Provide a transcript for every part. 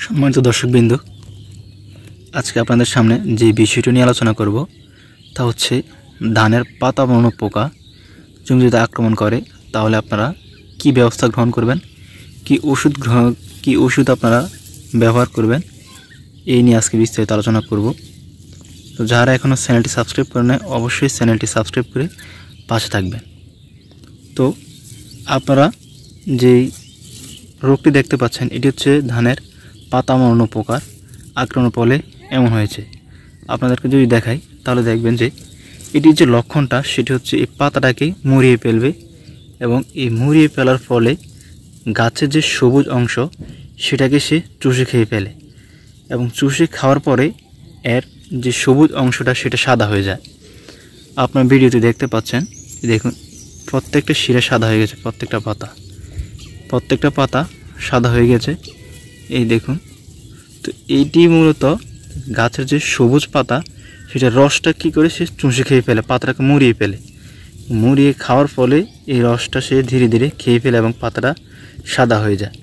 সম্মানিত দর্শকবৃন্দ, আজকে আপনাদের সামনে যে বিষয়টি নিয়ে আলোচনা করব তা হচ্ছে ধানের পাতা বন্য পোকা জমিতে যদি আক্রমণ করে তাহলে আপনারা কি ব্যবস্থা গ্রহণ করবেন, কি ওষুধ আপনারা ব্যবহার করবেন, এই নিয়ে আজকে বিস্তারিত আলোচনা করব। তো যারা এখনও চ্যানেলটি সাবস্ক্রাইব করে নেয় অবশ্যই চ্যানেলটি সাবস্ক্রাইব করে পাশে থাকবেন। তো আপনারা যেই রোগটি দেখতে পাচ্ছেন এটি হচ্ছে ধানের পাতা মরণ পোকার আক্রমণের ফলে এমন হয়েছে। আপনাদেরকে যদি দেখাই তাহলে দেখবেন যে এটির যে লক্ষণটা সেটি হচ্ছে এই পাতাটাকে মুড়িয়ে ফেলবে এবং এই মুড়িয়ে ফেলার ফলে গাছের যে সবুজ অংশ সেটাকে সে চুষে খেয়ে ফেলে এবং চুষে খাওয়ার পরে এর যে সবুজ অংশটা সেটা সাদা হয়ে যায়। আপনার ভিডিওতে দেখতে পাচ্ছেন, দেখুন প্রত্যেকটা শিরা সাদা হয়ে গেছে, প্রত্যেকটা পাতা সাদা হয়ে গেছে, এই দেখুন। তো এইটি মূলত গাছের যে সবুজ পাতা সেটা রসটা কী করে সে চুষে খেয়ে ফেলে, পাতাটাকে মুড়িয়ে খাওয়ার ফলে এই রসটা সে ধীরে ধীরে খেয়ে ফেলে এবং পাতাটা সাদা হয়ে যায়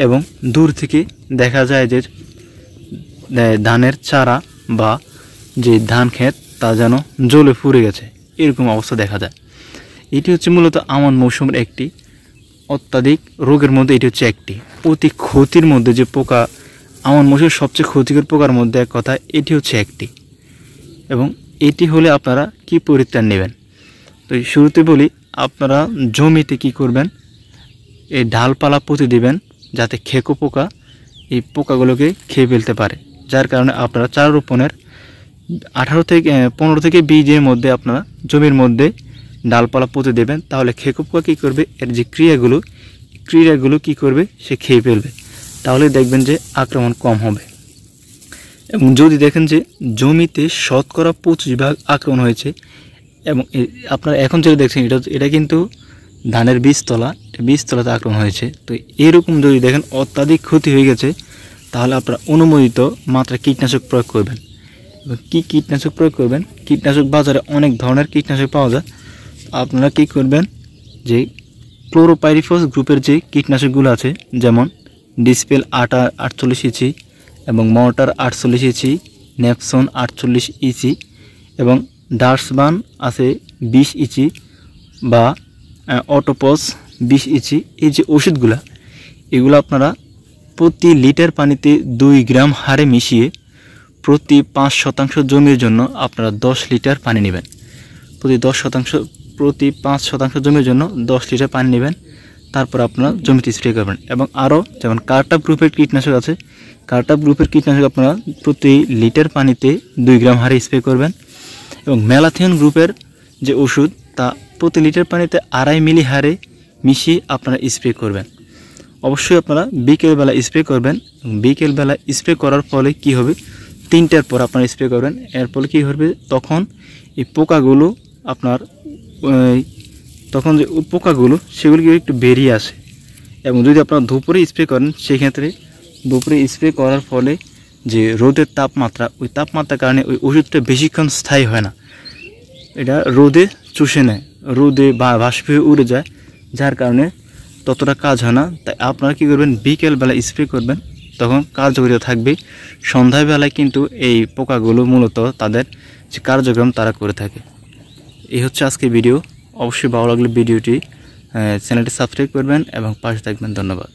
এবং দূর থেকে দেখা যায় যে ধানের চারা বা যে ধান ক্ষেত তা যেন জ্বলে পুড়ে গেছে, এরকম অবস্থা দেখা যায়। এটি হচ্ছে মূলত আমন মৌসুমের একটি অত্যাধিক রোগের মধ্যে এটি হচ্ছে একটি অতি ক্ষতির মধ্যে যে পোকা, আমন মৌসুমের সবচেয়ে ক্ষতিকর পোকার মধ্যে এক কথা এটি হচ্ছে একটি। এবং এটি হলে আপনারা কি পরিত্রাণ নেবেন? তো শুরুতে বলি, আপনারা জমিতে কি করবেন, এই ডালপালা পুঁতে দিবেন যাতে খেকো পোকা এই পোকাগুলোকে খেয়ে ফেলতে পারে, যার কারণে আপনারা চারা রোপণের 15 থেকে 20 দিনের মধ্যে আপনারা জমির মধ্যে ডালপালা পুঁতে দেবেন। তাহলে খেকো পোকা কী করবে, এর যে ক্রিয়াগুলো কী করবে, সে খেয়ে ফেলবে। তাহলে দেখবেন যে আক্রমণ কম হবে। এবং যদি দেখেন যে জমিতে 25% আক্রমণ হয়েছে এবং আপনারা এখন যেটা দেখছেন এটা কিন্তু ধানের বীজতলাতে আক্রমণ হয়েছে। তো এরকম যদি দেখেন অত্যাধিক ক্ষতি হয়ে গেছে তাহলে আপনারা অনুমোদিত মাত্রায় কীটনাশক প্রয়োগ করবেন। কি কীটনাশক প্রয়োগ করবেন? কীটনাশক বাজারে অনেক ধরনের কীটনাশক পাওয়া যায়। আপনারা কি করবেন, যে ক্লোরোপাইরিফস গ্রুপের যে কীটনাশকগুলো আছে, যেমন ডিসপেল 48 ইচি এবং মর্টার 48 ইচি, নেপসন 48 ইচি এবং ডার্সবান আছে 20 ইচি বা অটোপস 20 ইচি, এই যে ওষুধগুলো এগুলো আপনারা প্রতি লিটার পানিতে 2 গ্রাম হারে মিশিয়ে প্রতি 5% জমির জন্য আপনারা 10 লিটার পানি নেবেন। প্রতি 5% জমির জন্য 10 লিটার পানি নেবেন, তারপর আপনারা জমিতে স্প্রে করবেন। এবং আরও যেমন কার্টাপ গ্রুপের কীটনাশক আছে, কার্টাপ গ্রুপের কীটনাশক আপনারা প্রতি লিটার পানিতে 2 গ্রাম হারে স্প্রে করবেন। এবং ম্যালাথিয়ন গ্রুপের যে ওষুধ তা প্রতি লিটার পানিতে 2.5 মিলি হারে মিশিয়ে আপনারা স্প্রে করবেন। অবশ্যই আপনারা বিকেলবেলা স্প্রে করবেন। বিকেলবেলা স্প্রে করার ফলে কি হবে, 3টার পর আপনারা স্প্রে করবেন। এর ফলে কী হবে, তখন এই পোকাগুলো যে পোকাগুলো সেগুলি একটু বেরিয়ে আসে। এবং যদি আপনারা দুপুরে স্প্রে করেন সেক্ষেত্রে দুপুরে স্প্রে করার ফলে যে রোদের তাপমাত্রা, ওই তাপমাত্রার কারণে ওই ওষুধটা বেশিক্ষণ স্থায়ী হয় না, এটা রোদে চুষে নেয়, রোদে বা বাষ্প হয়ে উড়ে যায়, যার কারণে ততটা কাজ হয় না। তাই আপনারা কী করবেন, বিকেলবেলা স্প্রে করবেন, তখন কার্যকরিতা থাকবে। সন্ধ্যাবেলায় কিন্তু এই পোকাগুলো মূলত তাদের যে কার্যক্রম তারা করে থাকে। এই হচ্ছে আজকের ভিডিও। অবশ্যই ভালো লাগলে ভিডিওটি চ্যানেলটি সাবস্ক্রাইব করবেন এবং পাশে থাকবেন। ধন্যবাদ।